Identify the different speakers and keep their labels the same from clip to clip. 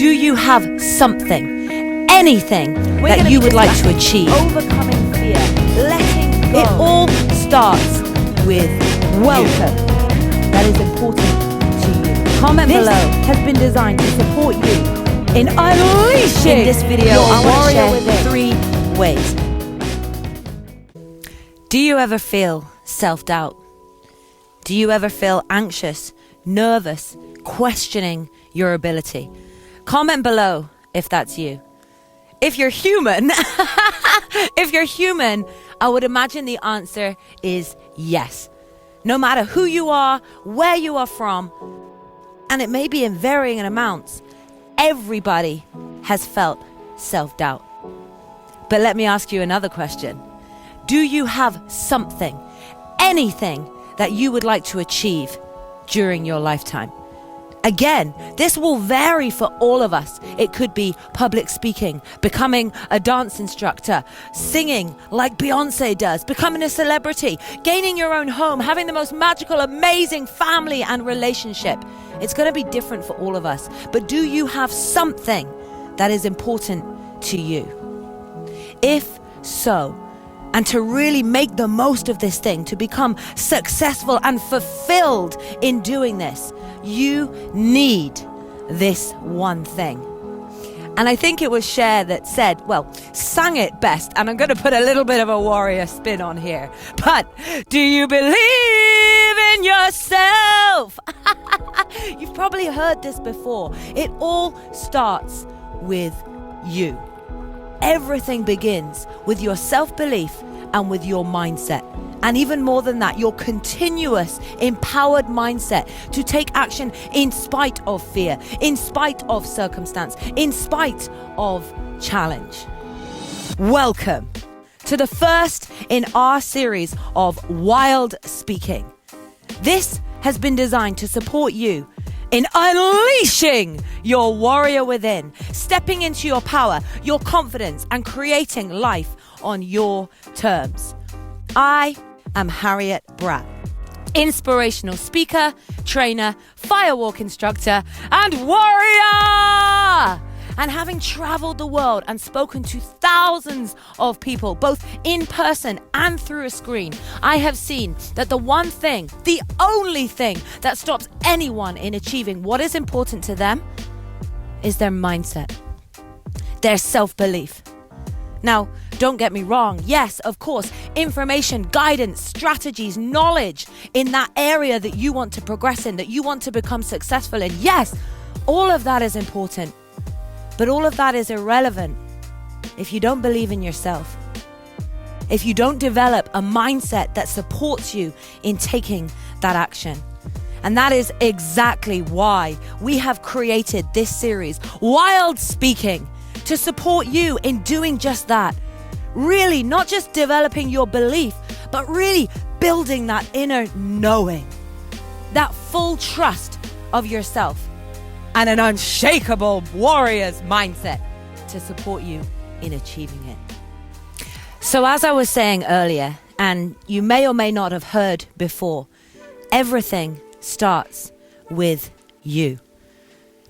Speaker 1: Do you have something, anything that you would like to achieve?
Speaker 2: Overcoming fear, letting go.
Speaker 1: It all starts with welcome.
Speaker 2: That is important to you.
Speaker 1: Comment
Speaker 2: This
Speaker 1: below.
Speaker 2: has been designed to support you in
Speaker 1: In
Speaker 2: unleashing
Speaker 1: this video,
Speaker 2: your
Speaker 1: I want to
Speaker 2: warrior
Speaker 1: share
Speaker 2: within.
Speaker 1: 3 ways. Do you ever feel self-doubt? Do you ever feel anxious, nervous, questioning your ability? Comment below if that's you. If you're human, I would imagine the answer is yes. No matter who you are, where you are from, and it may be in varying amounts, everybody has felt self-doubt. But let me ask you another question. Do you have something, anything that you would like to achieve during your lifetime? Again, this will vary for all of us. It could be public speaking, becoming a dance instructor, singing like Beyonce does, becoming a celebrity, gaining your own home, having the most magical, amazing family and relationship. It's going to be different for all of us. But do you have something that is important to you? If so, and to really make the most of this thing, to become successful and fulfilled in doing this, you need this one thing. And I think it was Cher that said, well, sang it best, and I'm going to put a little bit of a warrior spin on here. But do you believe in yourself? You've probably heard this before. It all starts with you. Everything begins with your self-belief and with your mindset. And even more than that, your continuous empowered mindset to take action in spite of fear, in spite of circumstance, in spite of challenge. Welcome to the first in our series of Wild Speaking. This has been designed to support you in unleashing your warrior within, stepping into your power, your confidence, and creating life on your terms. I am Harriet Bratt, inspirational speaker, trainer, firewalk instructor, and warrior! And having traveled the world and spoken to thousands of people, both in person and through a screen, I have seen that the one thing, the only thing that stops anyone in achieving what is important to them is their mindset, their self-belief. Now, don't get me wrong. Yes, of course, information, guidance, strategies, knowledge in that area that you want to progress in, that you want to become successful in. Yes, all of that is important. But all of that is irrelevant if you don't believe in yourself. If you don't develop a mindset that supports you in taking that action. And that is exactly why we have created this series, Wild Speaking, to support you in doing just that. Really, not just developing your belief, but really building that inner knowing, that full trust of yourself, and an unshakable warrior's mindset to support you in achieving it. So as I was saying earlier, and you may or may not have heard before, everything starts with you.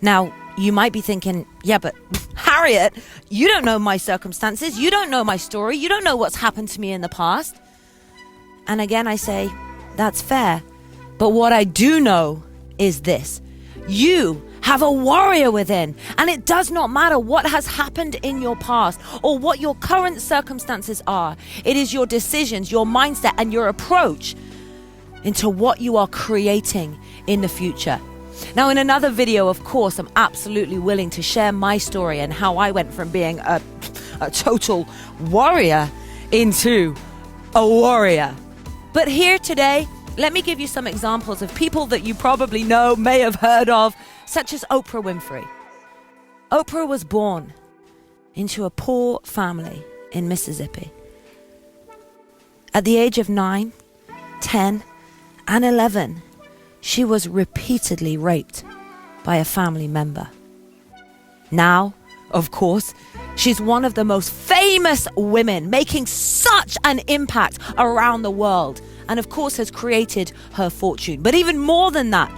Speaker 1: Now, you might be thinking, yeah, but Harriet, you don't know my circumstances. You don't know my story. You don't know what's happened to me in the past. And again, I say, that's fair. But what I do know is this. You have a warrior within, and it does not matter what has happened in your past or what your current circumstances are. It is your decisions, your mindset, and your approach into what you are creating in the future. Now, in another video, of course, I'm absolutely willing to share my story and how I went from being a total warrior into a warrior. But here today, let me give you some examples of people that you probably know, may have heard of, such as Oprah Winfrey. Oprah was born into a poor family in Mississippi. At the age of 9, 10, and 11, she was repeatedly raped by a family member. Now, of course, she's one of the most famous women, making such an impact around the world, and of course has created her fortune. But even more than that,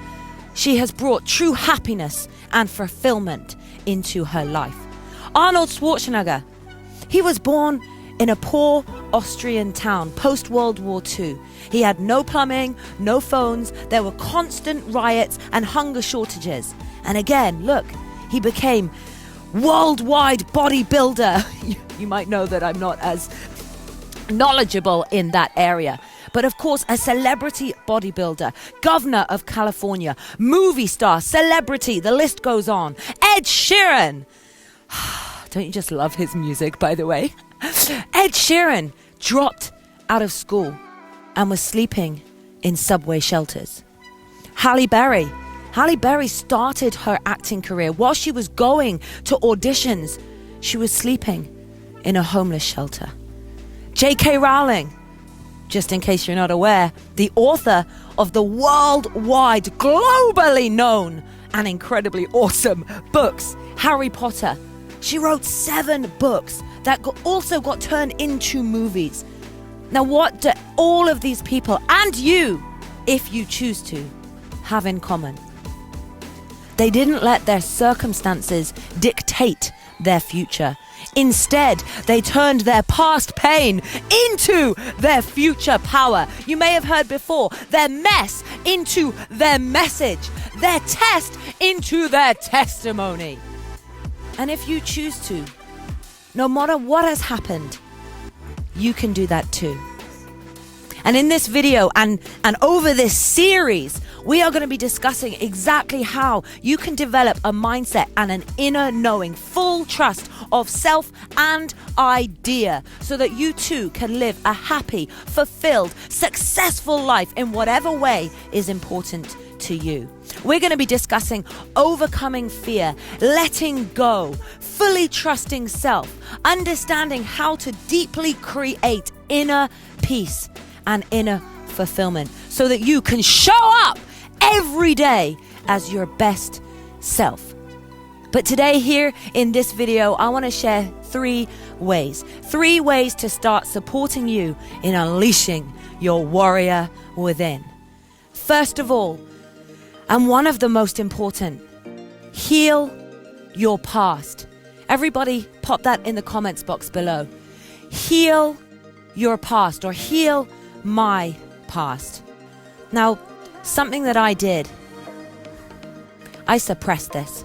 Speaker 1: she has brought true happiness and fulfillment into her life. Arnold Schwarzenegger, he was born in a poor Austrian town post-World War II. He had no plumbing, no phones, there were constant riots and hunger shortages. And again, look, he became worldwide bodybuilder. You might know that I'm not as knowledgeable in that area. But of course, a celebrity bodybuilder, governor of California, movie star, celebrity, the list goes on. Ed Sheeran. Don't you just love his music, by the way? Ed Sheeran dropped out of school and was sleeping in subway shelters. Halle Berry started her acting career while she was going to auditions. She was sleeping in a homeless shelter. J.K. Rowling, just in case you're not aware, the author of the worldwide, globally known and incredibly awesome books, Harry Potter. She wrote 7 books that also got turned into movies. Now, what do all of these people, and you, if you choose to, have in common? They didn't let their circumstances dictate their future. Instead, they turned their past pain into their future power. You may have heard before, their mess into their message, their test into their testimony. And if you choose to, no matter what has happened, you can do that too. And in this video and over this series, we are going to be discussing exactly how you can develop a mindset and an inner knowing, full trust of self and idea, so that you too can live a happy, fulfilled, successful life in whatever way is important to you. We're going to be discussing overcoming fear, letting go, fully trusting self, understanding how to deeply create inner peace and inner fulfillment so that you can show up every day as your best self. But today here in this video, I want to share 3 ways to start supporting you in unleashing your warrior within. First of all, and one of the most important, heal your past. Everybody pop that in the comments box below. Heal your past, or heal my past. Now, something that I did, I suppressed this.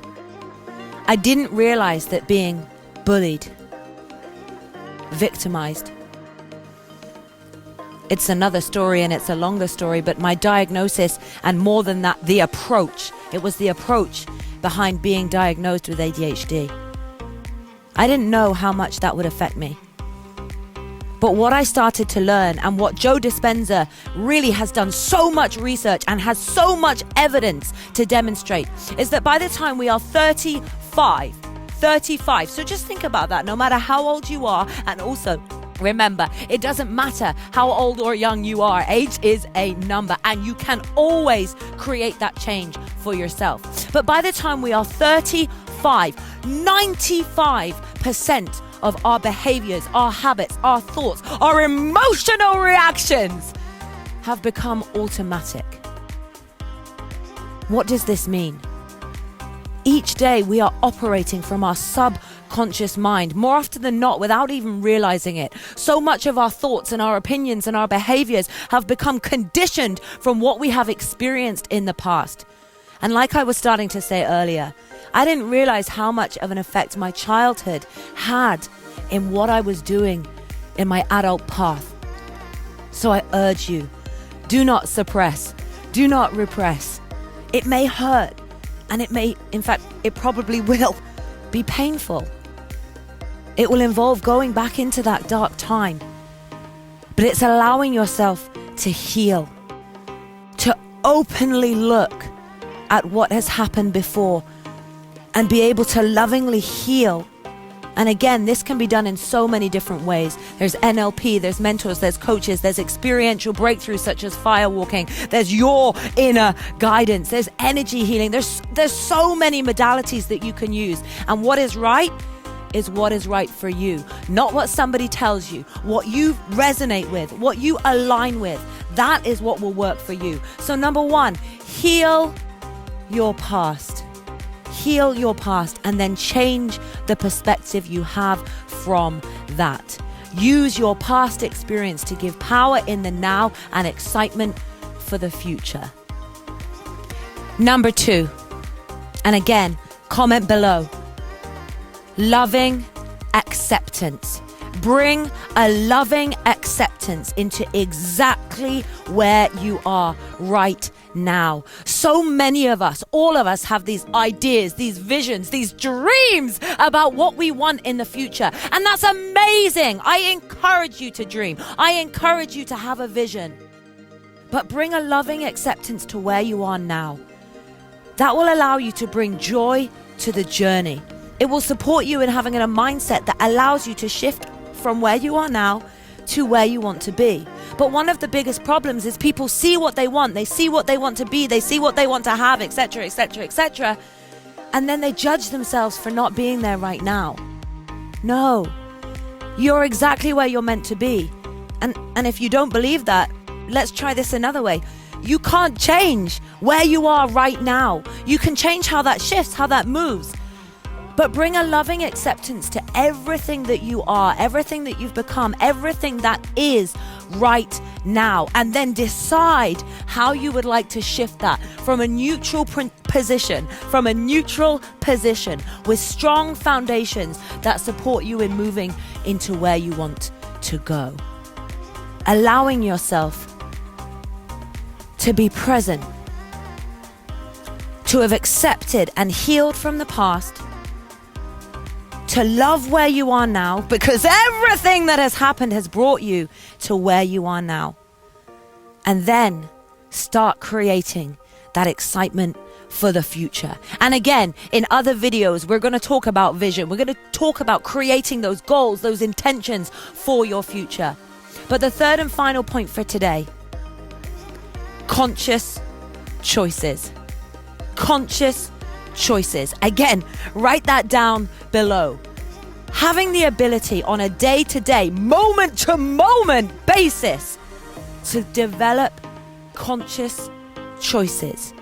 Speaker 1: I didn't realize that being bullied, victimized, it's another story and it's a longer story, but my diagnosis, and more than that, the approach, it was the approach behind being diagnosed with ADHD. I didn't know how much that would affect me. But what I started to learn, and what Joe Dispenza really has done so much research and has so much evidence to demonstrate, is that by the time we are 35, so just think about that, no matter how old you are, and also remember, it doesn't matter how old or young you are, age is a number, and you can always create that change for yourself. But by the time we are 35, 95% of our behaviors, our habits, our thoughts, our emotional reactions have become automatic. What does this mean? Each day we are operating from our subconscious mind, more often than not, without even realizing it. So much of our thoughts and our opinions and our behaviors have become conditioned from what we have experienced in the past. And like I was starting to say earlier, I didn't realize how much of an effect my childhood had in what I was doing in my adult path. So I urge you, do not suppress, do not repress. It may hurt, and it may, in fact, it probably will be painful. It will involve going back into that dark time, but it's allowing yourself to heal, to openly look at what has happened before and be able to lovingly heal. And again, this can be done in so many different ways. There's NLP, there's mentors, there's coaches, there's experiential breakthroughs such as firewalking, there's your inner guidance, there's energy healing, there's so many modalities that you can use. And what is right is what is right for you, not what somebody tells you. What you resonate with, what you align with, that is what will work for you. So number 1, heal your past. Heal your past and then change the perspective you have from that. Use your past experience to give power in the now and excitement for the future. Number 2, and again, comment below. Loving acceptance. Bring a loving acceptance into exactly where you are right now. So many of us, all of us, have these ideas, these visions, these dreams about what we want in the future. And that's amazing. I encourage you to dream. I encourage you to have a vision. But bring a loving acceptance to where you are now. That will allow you to bring joy to the journey. It will support you in having a mindset that allows you to shift from where you are now to where you want to be. But one of the biggest problems is people see what they want. They see what they want to be. They see what they want to have, etc., etc., etc. And then they judge themselves for not being there right now. No, you're exactly where you're meant to be. And if you don't believe that, let's try this another way. You can't change where you are right now. You can change how that shifts, how that moves. But bring a loving acceptance to everything that you are, everything that you've become, everything that is right now. And then decide how you would like to shift that from a neutral position with strong foundations that support you in moving into where you want to go. Allowing yourself to be present, to have accepted and healed from the past, to love where you are now, because everything that has happened has brought you to where you are now. And then start creating that excitement for the future. And again, in other videos, we're going to talk about vision. We're going to talk about creating those goals, those intentions for your future. But the third and final point for today, conscious choices. Conscious choices. Again, write that down below. Having the ability on a day-to-day, moment-to-moment basis to develop conscious choices.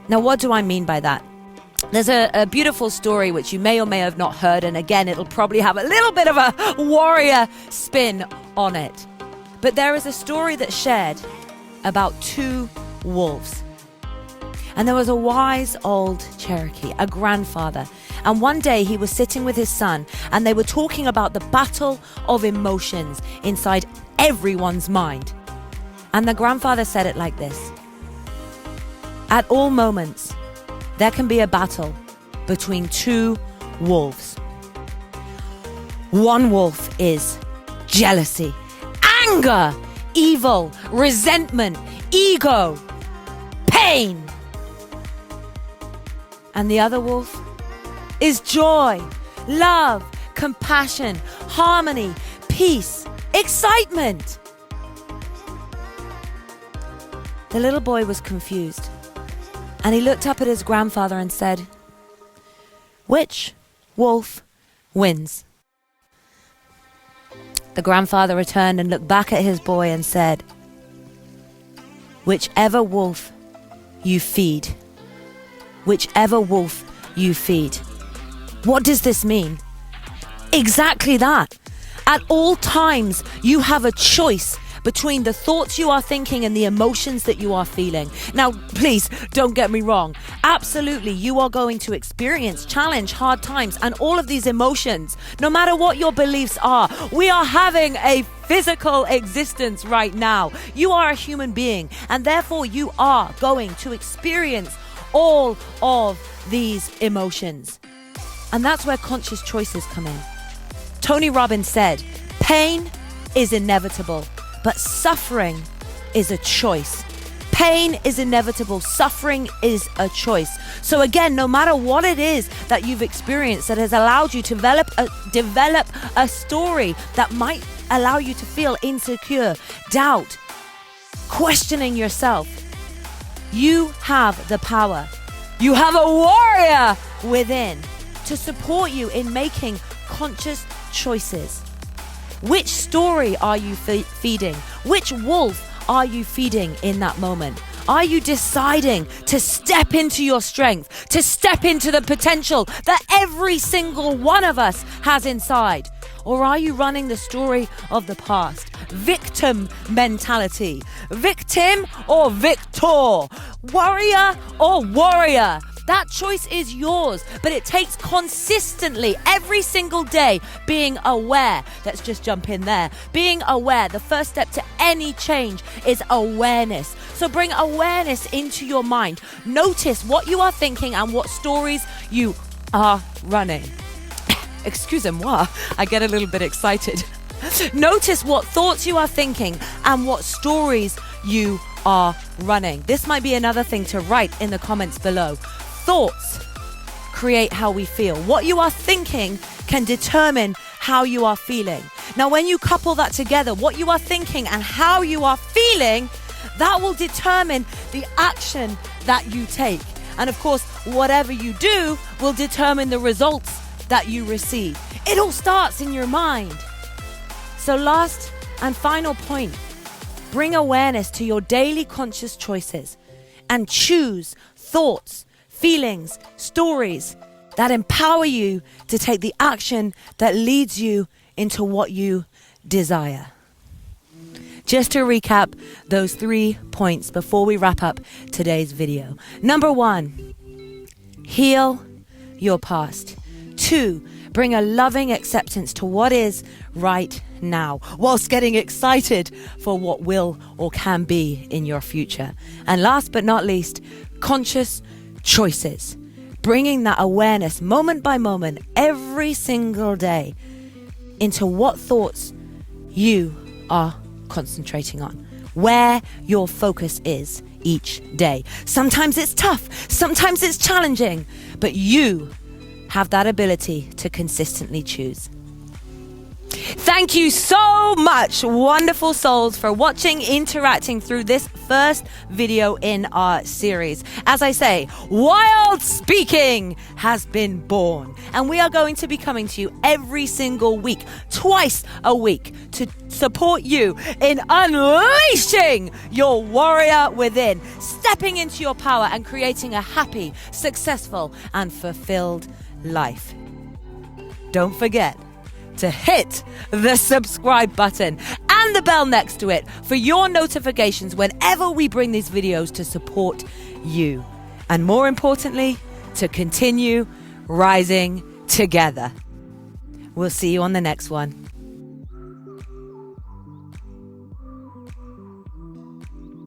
Speaker 1: Now, what do I mean by that? There's a beautiful story which you may or may have not heard, and again, it'll probably have a little bit of a warrior spin on it. But there is a story that's shared about 2 wolves. And there was a wise old Cherokee, a grandfather. And one day he was sitting with his son and they were talking about the battle of emotions inside everyone's mind. And the grandfather said it like this: at all moments, there can be a battle between 2 wolves. One wolf is jealousy, anger, evil, resentment, ego, pain. And the other wolf is joy, love, compassion, harmony, peace, excitement. The little boy was confused, and he looked up at his grandfather and said, "Which wolf wins?" The grandfather returned and looked back at his boy and said, "Whichever wolf you feed. Whichever wolf you feed." What does this mean? Exactly that. At all times, you have a choice between the thoughts you are thinking and the emotions that you are feeling. Now, please don't get me wrong. Absolutely, you are going to experience challenge, hard times, and all of these emotions. No matter what your beliefs are, we are having a physical existence right now. You are a human being, and therefore you are going to experience all of these emotions. And that's where conscious choices come in. Tony Robbins said, "Pain is inevitable, but suffering is a choice." Pain is inevitable. Suffering is a choice. So again, no matter what it is that you've experienced that has allowed you to develop a story that might allow you to feel insecure, doubt, questioning yourself, you have the power. You have a warrior within to support you in making conscious choices. Which story are you feeding? Which wolf are you feeding in that moment? Are you deciding to step into your strength, to step into the potential that every single one of us has inside? Or are you running the story of the past? Victim mentality. Victim or victor? Warrior or warrior? That choice is yours, but it takes consistently every single day being aware. Let's just jump in there. Being aware. The first step to any change is awareness. So bring awareness into your mind. Notice what you are thinking and what stories you are running. Excusez-moi, I get a little bit excited. Notice what thoughts you are thinking and what stories you are running. This might be another thing to write in the comments below. Thoughts create how we feel. What you are thinking can determine how you are feeling. Now, when you couple that together, what you are thinking and how you are feeling, that will determine the action that you take. And of course, whatever you do will determine the results that you receive. It all starts in your mind. So last and final point, bring awareness to your daily conscious choices and choose thoughts, feelings, stories that empower you to take the action that leads you into what you desire. Just to recap those 3 points before we wrap up today's video. Number 1, heal your past. 2, bring a loving acceptance to what is right now, whilst getting excited for what will or can be in your future. And last but not least, conscious choices. Bringing that awareness moment by moment, every single day, into what thoughts you are concentrating on, where your focus is each day. Sometimes it's tough, sometimes it's challenging, but you have that ability to consistently choose. Thank you so much, wonderful souls, for watching, interacting through this first video in our series. As I say, Wild Speaking has been born, and we are going to be coming to you every single week, twice a week, to support you in unleashing your warrior within, stepping into your power and creating a happy, successful, and fulfilled life. Don't forget to hit the subscribe button and the bell next to it for your notifications whenever we bring these videos to support you. And more importantly, to continue rising together. We'll see you on the next one.